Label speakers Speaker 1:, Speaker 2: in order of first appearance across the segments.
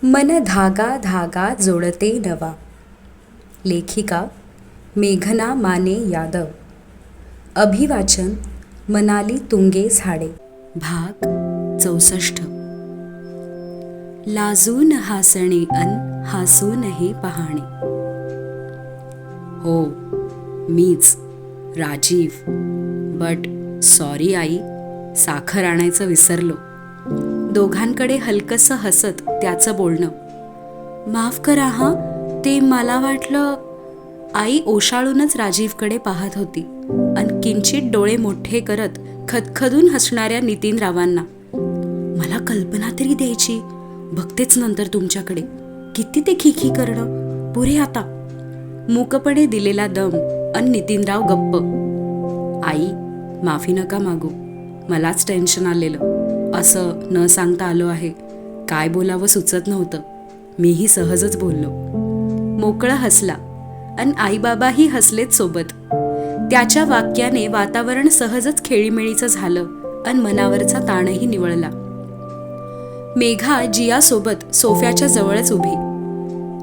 Speaker 1: मन धागा धागा जोडते नवा. लेखिका मेघना माने यादव. अभिवाचन मनाली तुंगे झाडे. भाग 64. लाजून हासणे अन हसूनही पाहणे. हो, मीच राजीव. बट सॉरी आई, साखर आणायचं विसरलो. दोघांकडे हलकसं हसत त्याचं बोलणं. माफ करा हां, ते मला वाटलं. आई ओशाळूनच राजीवकडे पाहत होती आणि किंचित डोळे मोठे करत खदखदून हसणाऱ्या नितीनरावांना. मला कल्पना तरी द्यायची. बघतेच नंतर तुमच्याकडे. किती ते खिखी करणं. पुरे आता. मूकपणे दिलेला दम आणि नितीनराव गप्प. आई, माफी नका मागू. मलाच टेन्शन आलेलं. असं न सांगता आलो आहे. काय बोलावं सुचत नव्हतं. मीही सहजच बोललो. मोकळा हसला आणि आईबाबाही हसलेत सोबत. त्याच्या वाक्याने वातावरण सहजच खेळीमेळीचं झालं आणि मनावरचा ताणही निवळला. मेघा जियासोबत सोफ्याच्या जवळच उभी.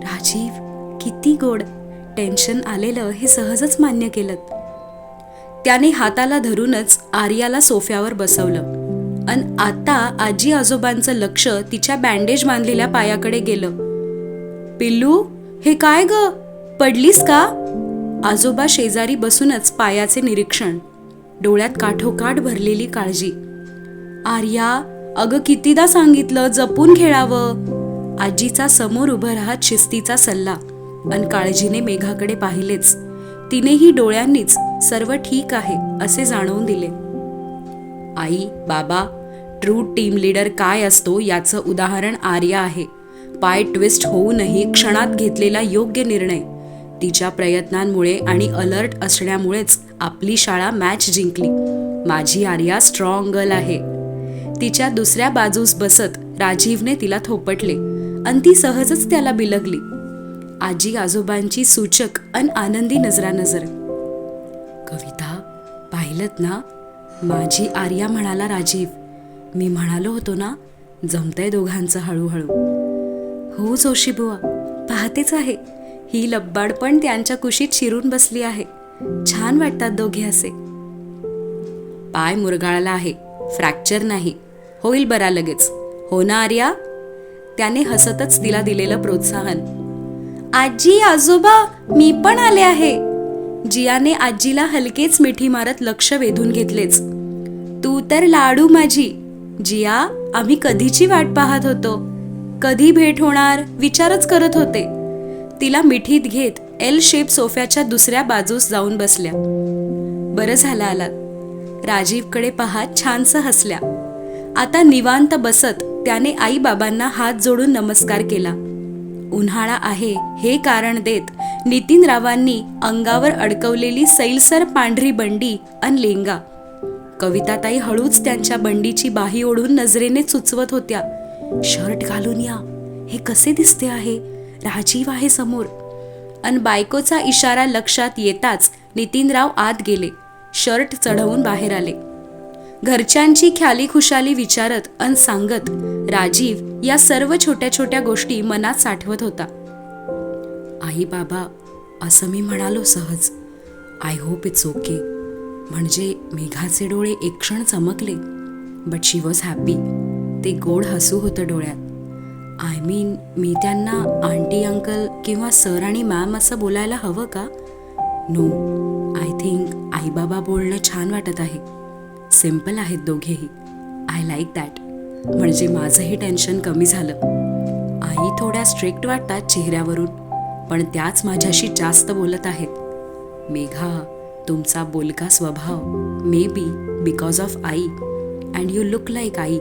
Speaker 1: राजीव, किती गोड. टेन्शन आलेलं हे सहजच मान्य केलं. त्याने हाताला धरूनच आर्याला सोफ्यावर बसवलं आणि आता आजी आजोबांचं लक्ष तिच्या बँडेज बांधलेल्या पायाकडे गेलं. पिल्लू, हे काय ग? पडलीस का? आजोबा शेजारी बसूनच पायाचे निरीक्षण. डोळ्यात काठोकाठ भरलेली काळजी. आर्या, अगं कितीदा सांगितलं जपून खेळावं. आजीचा समोर उभं राहत शिस्तीचा सल्ला आणि काळजीने मेघाकडे पाहिलेच. तिनेही डोळ्यांनीच सर्व ठीक आहे असे जाणवून दिले. आई, बाबा, ट्रू टीम लीडर काय असतो याचं उदाहरण आर्या आहे. पाय ट्विस्ट होऊनही क्षणात घेतलेला योग्य निर्णय. तिच्या प्रयत्नांमुळे आणि अलर्ट असण्यामुळेच आपली शाळा मॅच जिंकली. माझी आर्या स्ट्रॉंग गर्ल आहे. तिच्या दुसऱ्या बाजूस बसत राजीवने तिला थोपटले आणि ती सहजच त्याला बिलगली. आजी आजोबांची सूचक अन आनंदी नजरानजर. कविता, पाहिलत ना? माझी आर्या म्हणाला राजीव. मी म्हणालो होतो ना, जमतंय दोघांचं हळूहळू. हो जोशीबुवा, पाहतेच आहे. ही लब्बाड पण त्यांच्या कुशीत शिरून बसली आहे. छान वाटतात दोघे असे. पाय मुरगाळला आहे, फ्रॅक्चर नाही. होईल बरा लगेच. हो ना आर्या? त्याने हसतच तिला दिलेलं प्रोत्साहन. आजी आजोबा, मी पण आले आहे. जियाने आजीला हलकेच मिठी मारत लक्ष वेधून घेतलेच. तू तर लाडू माझी. जिया, आम्ही कधीची वाट पाहत होतो. कधी भेट होणार विचारच करत होते. तिला मिठीत घेत एल शेप सोफ्याच्या दुसऱ्या बाजूस जाऊन बसल्या. बरं झालं आलात. राजीवकडे पाहत छानसं हसल्या. आता निवांत बसत त्याने आई बाबांना हात जोडून नमस्कार केला. उन्हाळा आहे हे कारण देत नितीनरावांनी अंगावर अडकवलेली सैलसर पांढरी बंडी अन लेंगा. कविताताई हळूच त्यांच्या बंडीची बाही ओढून नजरेने सुचवत होत्या. शर्ट घालून या. हे कसे दिसते आहे? राजीव आहे समोर. अन बायकोचा इशारा लक्षात येताच नितीनराव आत गेले. शर्ट चढवून बाहेर आले. घरच्यांची ख्याली खुशाली विचारत अन सांगत राजीव या सर्व छोट्या छोट्या गोष्टी मनात साठवत होता. आई बाबा, असं मी म्हणालो सहज. I hope it's okay. म्हणजे मेघाचे डोळे एक क्षण चमकले. But she was happy. ते गोड हसू होतं डोळ्यात. आय मीन, मी त्यांना आंटी अंकल किंवा सर आणि मॅम असं बोलायला हवं का? नो, आय थिंक आई बाबा बोलणं छान वाटत आहे. सिम्पल आहेत दोघेही. I like that. म्हणजे माझंही टेन्शन कमी झालं. आई थोड्या स्ट्रिक्ट वाटतात चेहऱ्यावरून, पण त्याच माझ्याशी जास्त बोलत आहेत. मेघा, तुमचा बोलका स्वभाव, may be because of I, and you look like I.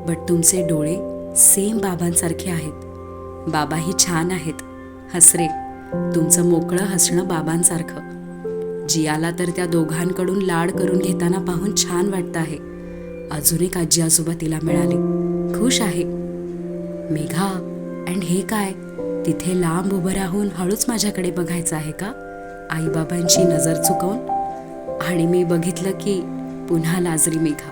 Speaker 1: But तुमचे डोळे सेम बाबांसारखे आहेत. बाबाही छान आहेत. हसरे. तुमचं मोकळं हसणं बाबांसारखं. जियाला तर त्या दोघांकडून लाड करून घेताना पाहून छान वाटतं आहे. अजून एक आजी आजोबा तिला मिळाले. खुश आहे. मेघा, अँड हे काय? तिथे लांब उभं राहून हळूच माझ्याकडे बघायचं आहे का? आईबाबांची नजर चुकवून. आणि मी बघितलं की पुन्हा लाजरी मेघा.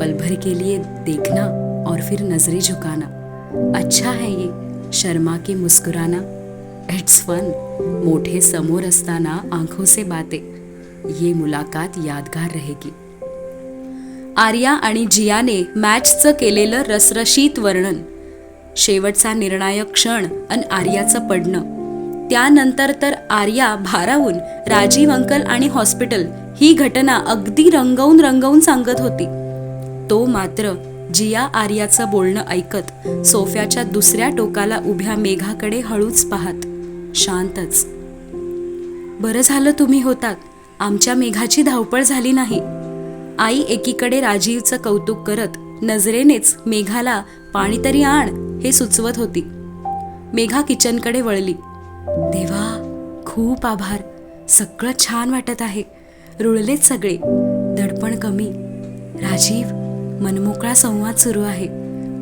Speaker 1: पलभर के लिए देखना और फिर नजरे झुकाना. अच्छा है ये शर्मा की मुस्कुराना. It's fun. मोठे समोर असताना आंखों से बातें. ये मुलाकात यादगार रहेगी. आर्या आणि जियाने मॅचचं केलेलं रसरशीत वर्णन. शेवटचा निर्णायक क्षण आणि आर्याचं पडणं. त्यानंतर तर आर्या भारावून राजीव अंकल आणि हॉस्पिटल ही घटना अगदी रंगवून सांगत होती. तो मात्र जिया आर्याचं बोलणं ऐकत सोफ्याच्या दुसऱ्या टोकाला उभ्या मेघाकडे हळूच पाहत शांतच. बरं झालं तुम्ही होतात. आमच्या मेघाची धावपळ झाली नाही. आई एकीकडे राजीवचं कौतुक करत नजरेनेच मेघाला पाणी तरी आण हे सुचवत होती. मेघा किचनकडे वळली. देवा, खूप आभार. सगळं छान वाटत आहे. रुळलेच सगळे. दडपण कमी. राजीव, मनमोकळा संवाद सुरू आहे.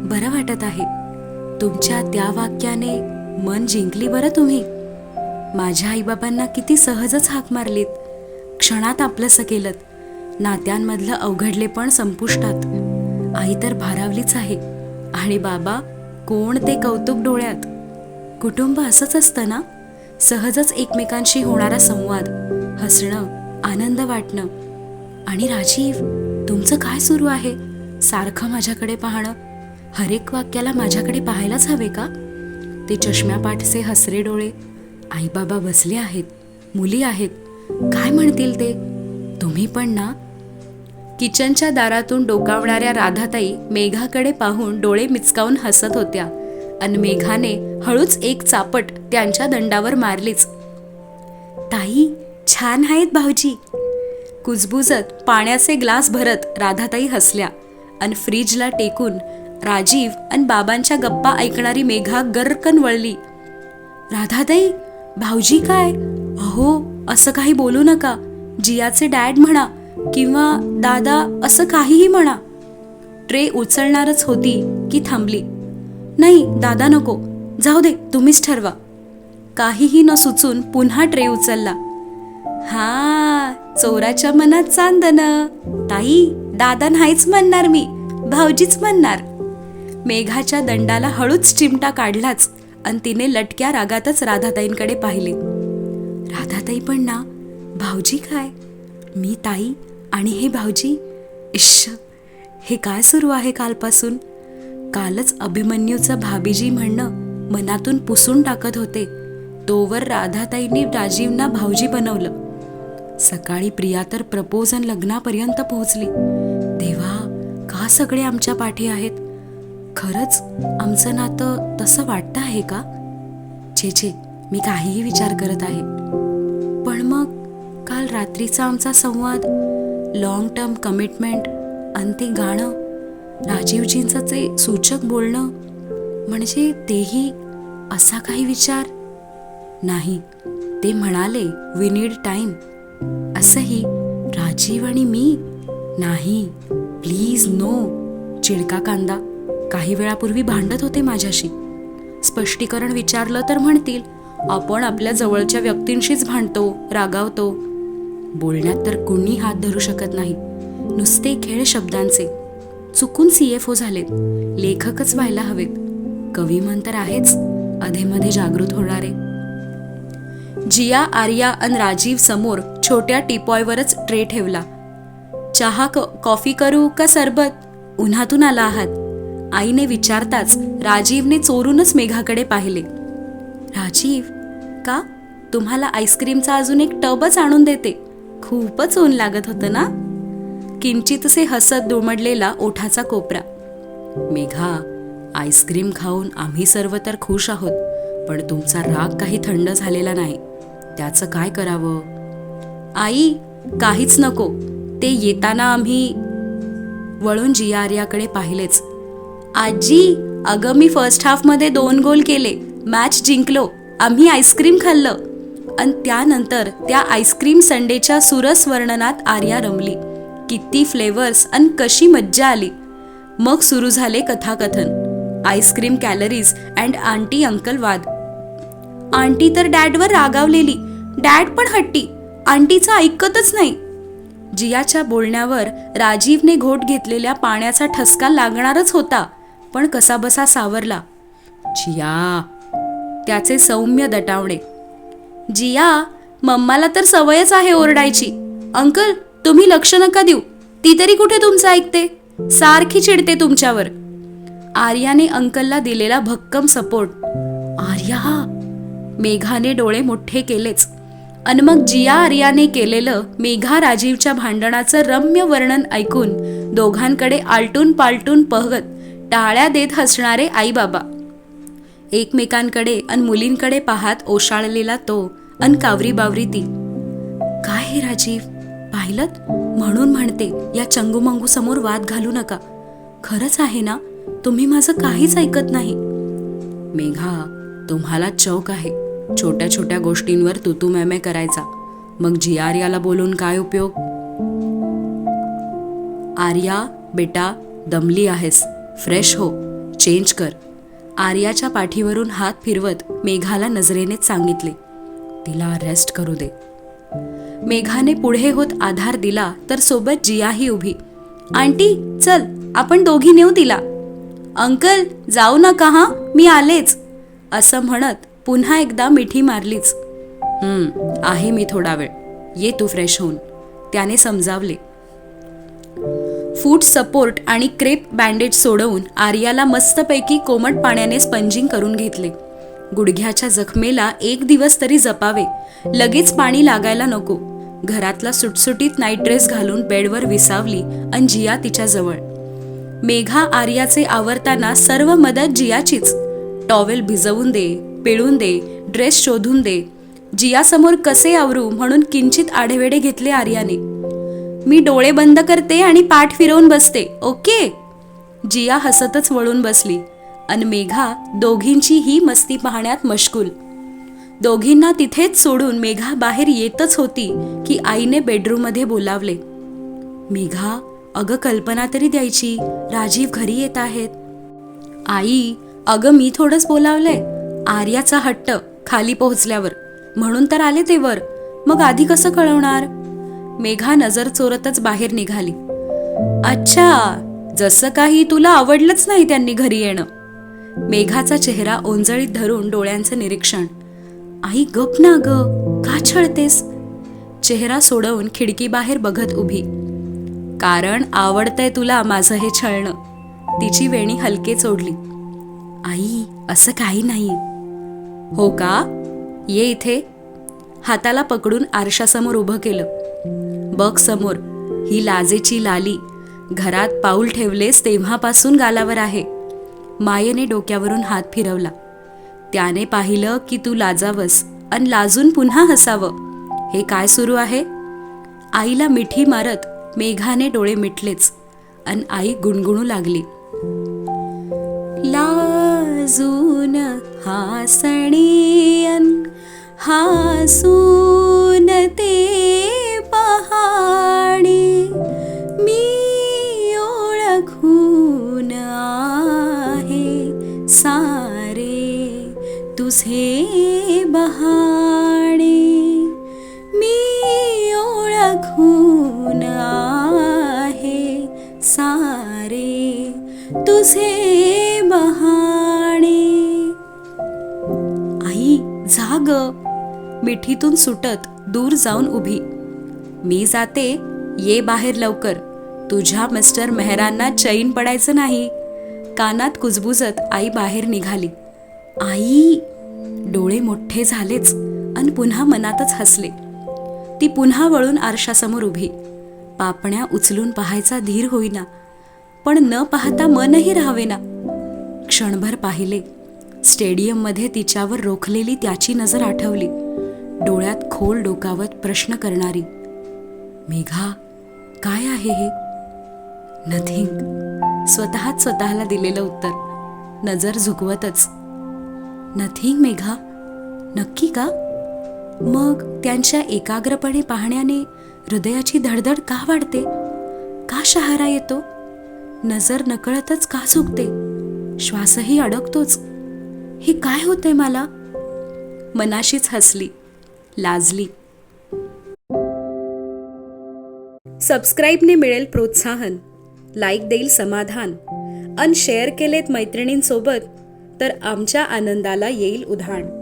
Speaker 1: बरं वाटत आहे. तुमच्या त्या वाक्याने मन जिंकली बरं तुम्ही. माझ्या आईबाबांना किती सहजच हाक मारलीत. क्षणात आपलंसं केलं. नात्यांमधलं अवघडलेपण संपुष्टात. आई तर भारावलीच आहे. आणि बाबा, कोण ते कौतुक डोळ्यात. कुटुंब असंच असतं ना. सहजच एकमेकांशी होणारा संवाद, हसणं, आनंद वाटणं. आणि राजीव, तुमचं काय सुरू आहे. सारखं माझ्याकडे पाहणं. हरेक वाक्याला माझ्याकडे पाहायलाच हवे का. ते चष्म्यापाठचे हसरे डोळे. आई बाबा बसले आहेत. मुली आहेत. काय म्हणतील ते. तुम्ही पण ना. किचनच्या दारातून डोकावणाऱ्या राधाताई मेघाकडे पाहून डोळे मिचकावून हसत होत्या आणि मेघाने हळूच एक चापट त्यांच्या दंडावर मारलीच. ताई, छान आहेत भाऊजी. कुजबुजत पाण्याचे ग्लास भरत राधाताई हसल्या आणि फ्रीजला टेकून राजीव आणि बाबांच्या गप्पा ऐकणारी मेघा गर्रकन वळली. राधाताई, भाऊजी काय. अहो, असं काही बोलू नका. जियाचे डॅड म्हणा किंवा दादा, असं काहीही म्हणा. ट्रे उचलणारच होती की थांबली. नाही दादा नको. जाऊ दे, तुम्हीच ठरवा. काहीही न सुचून पुन्हा ट्रे उचलला. हा, चोराच्या मनात चांदण. ताई, दादा नाहीच म्हणणार मी. भाऊजीच म्हणणार. मेघाच्या दंडाला हळूच चिमटा काढलाच आणि तिने लटक्या रागातच राधाताईंकडे पाहिले. राधाताई पण ना. भाऊजी काय. मी ताई आणि हे भाऊजी. इश्श, हे काय सुरू आहे कालपासून. कालच अभिमन्यूचं भाभीजी म्हणणं मनातून पुसून टाकत होते. तोवर राधाताईंनी राजीवना भाऊजी बनवलं. सकाळी प्रिया तर प्रपोज आणि लग्नापर्यंत पोहोचली. देवा, का सगळे आमच्या पाठी आहेत. खरंच आमचं नातं तसं वाटतं आहे का. छे, मी काहीही विचार करत आहे. पण मग काल रात्रीचा आमचा संवाद, लॉंग टर्म कमिटमेंट आणि ते गाणं, राजीवजींचं ते सूचक बोलणं, म्हणजे तेही असा काही विचार नाही. ते म्हणाले वी नीड टाइम. असंही राजीव आणि मी. नाही, प्लीज नो. चिडका कांदा. काही वेळापूर्वी भांडत होते माझ्याशी. स्पष्टीकरण विचारलं तर म्हणतील आपण आपल्या जवळच्या व्यक्तींशीच भांडतो, रागावतो. बोलण्यात तर कुणी हात धरू शकत नाही. नुसते खेळ शब्दांचे. चुकून CFO झालेत. लेखकच व्हायला हवेत. कविमन तर आहेच, अधेमध्ये जागृत होणारे. जिया, आर्या आणि राजीव समोर छोट्या टीपॉयवरच ट्रे ठेवला. चहा कॉफी करू का सरबत. उन्हातून आला आहात. आईने विचारताच राजीवने चोरूनच मेघाकडे पाहिले. राजीव, का. तुम्हाला आईस्क्रीमचा अजून एक टबच आणून देते. खूपच ऊन लागत होतं ना. किंचितसे हसत दुमडलेला ओठाचा कोपरा. मेघा, आईस्क्रीम खाऊन आम्ही सर्व तर खुश आहोत, पण तुमचा राग काही थंड झालेला नाही. त्याचं काय करावं. आई, काहीच नको. ते येताना आम्ही. वळून जिया आर्याकडे पाहिलेच. आजी, अगं मी फर्स्ट हाफमध्ये 2 गोल केले. मॅच जिंकलो. आम्ही आईस्क्रीम खाल्लं. आणि त्यानंतर त्या आईस्क्रीम संडेच्या सुरस वर्णनात आर्या रमली. किती फ्लेवर्स आणि कशी मज्जा आली. मग सुरू झाले कथाकथन. Ice cream calories and aunty uncle वाद. आंटी तर डॅडवर रागावलेली. डॅड पण हट्टी. आंटीचं ऐकतच नाही. जियाच्या बोलण्यावर राजीवने घोट घेतलेल्या पाण्याचा ठसका लागणारच होता, पण कसाबसा सावरला. जिया, त्याचे सौम्य दटावणे. जिया, मम्माला तर सवयच आहे ओरडायची. अंकल, तुम्ही लक्ष नका देऊ, ती तरी कुठे तुमचं ऐकते, सारखी चिडते तुमच्यावर. आर्याने अंकलला दिलेला भक्कम सपोर्ट. आर्या, मेघाने डोळे मोठे केलेच. अन मग जिया आर्याने केलेलं मेघा राजीवच्या भांडणाचं रम्य वर्णन ऐकून दोघांकडे आलटून पालटून पाहत टाळ्या देत हसणारे आई बाबा. एकमेकांकडे अन मुलींकडे पाहात ओशाळलेला तो अन कावरी बावरी ती. काय हे राजीव, पाहिलत, म्हणून म्हणते या चंगूमंगू समोर वाद घालू नका. खरंच आहे ना, तुम्ही माझं काहीच ऐकत नाही. मेघा, तुम्हाला चौक आहे छोट्या छोट्या गोष्टींवर तुतू मॅमे करायचा. मग जिया आर्याला बोलून काय उपयोग? आर्या बेटा, दमली आहेस, फ्रेश हो, चेंज कर. आर्याच्या पाठीवरून हात फिरवत मेघाला नजरेनेच सांगितले. तिला रेस्ट करू दे. मेघाने पुढे होत आधार दिला तर सोबत जियाही उभी. आंटी, चल आपण दोघी नेऊ तिला. अंकल, जाऊ नका हां, मी आलेच, असं म्हणत पुन्हा एकदा मिठी मारलीच. आहे मी थोडा वेळ, ये तू फ्रेश होऊन, त्याने समजावले. फूट सपोर्ट आणि क्रेप बँडेज सोडवून आर्याला मस्तपैकी कोमट पाण्याने स्पंजिंग करून घेतले. गुडघ्याच्या जखमेला 1 दिवस तरी जपावे, लगेच पाणी लागायला नको. घरातला सुटसुटीत नाईट ड्रेस घालून बेडवर विसावली अन जिया तिच्या जवळ. मेघा आर्याचे आवरताना सर्व मदत जियाचीच. टॉवेल भिजवून दे, पिळून दे, ड्रेस शोधून दे. जियासमोर कसे आवरू म्हणून किंचित आढेवेढे घेतले आर्याने. मी डोळे बंद करते आणि पाठ फिरवून बसते, ओके? जिया हसतच वळून बसली अन मेघा दोघींची ही मस्ती पाहण्यात मश्गुल. दोघींना तिथेच सोडून मेघा बाहेर येतच होती की आईने बेडरूममध्ये बोलावले. मेघा, अगं कल्पना तरी द्यायची, राजीव घरी येत आहेत. आई, अगं मी थोडंच बोलावलंय, आर्याचा हट्ट खाली पोहोचल्यावर, म्हणून तर आले ते वर, मग आधी कसं कळवणार? मेघा नजर चोरतच बाहेर निघाली. अच्छा, जसं काही तुला आवडलंच नाही त्यांनी घरी येणं. मेघाचा चेहरा ओंजळीत धरून डोळ्यांचं निरीक्षण. आई गप ना ग, का छळतेस? चेहरा सोडवून खिडकी बाहेर बघत उभी. कारण आवडतंय तुला माझं हे छळणं. तिची वेणी हलके ओढली. आई, असं काही नाही. हो का? ये इथे. हाताला पकडून आरशासमोर उभं केलं. बघ समोर, ही लाजेची लाली घरात पाऊल ठेवलेस तेव्हापासून गालावर आहे. मायेने डोक्यावरून हात फिरवला. त्याने पाहिलं की तू लाजावस अन लाजून पुन्हा हसावं. हे काय सुरू आहे? आईला मिठी मारत मेघाने डोळे मिटलेच अन आई गुणगुणू लागली. लाजून हासणीयन हासून ते पहाडी, मी ओळखून आहे सारे तुझे बहाणे, मी ओळखून आहे सारे तुझे बहाणे. आई, जाग. मिठीतून सुटत दूर जाऊन उभी. मी जाते, ये बाहेर लवकर, तुझ्या मिस्टर मेहरांना चैन पडायचं नाही. कानात कुजबुजत आई बाहेर निघाली. आई, डोळे मोठे झालेच अन पुन्हा मनातच हसले. ती पुन्हा वळून आरशासमोर उभी. पापण्या उचलून पाहायचा धीर होईना, पण न पाहता मनही राहावेना. क्षणभर पाहिले. स्टेडियममध्ये तिच्यावर रोखलेली त्याची नजर आठवली. डोळ्यात खोल डोकावत प्रश्न करणारी. मेघा, काय आहे हे? नथिंग. स्वतःच स्वतःला दिलेलं उत्तर, नजर झुकवतच. नथिंग मेघा, नक्की का? मग त्यांच्या एकाग्रपणे पाहण्याने हृदयाची धडधड का वाढते? का शहारा येतो? नजर नकळतच का झुकते? श्वासही अडकतोच. हे काय होतंय मला? मनाशीच हसली, लाजली. सबस्क्राईबने मिळेल प्रोत्साहन, लाईक देईल समाधान, अन शेअर केलेत मैत्रिणींसोबत तर आमच्या आनंदाला येईल उधाण.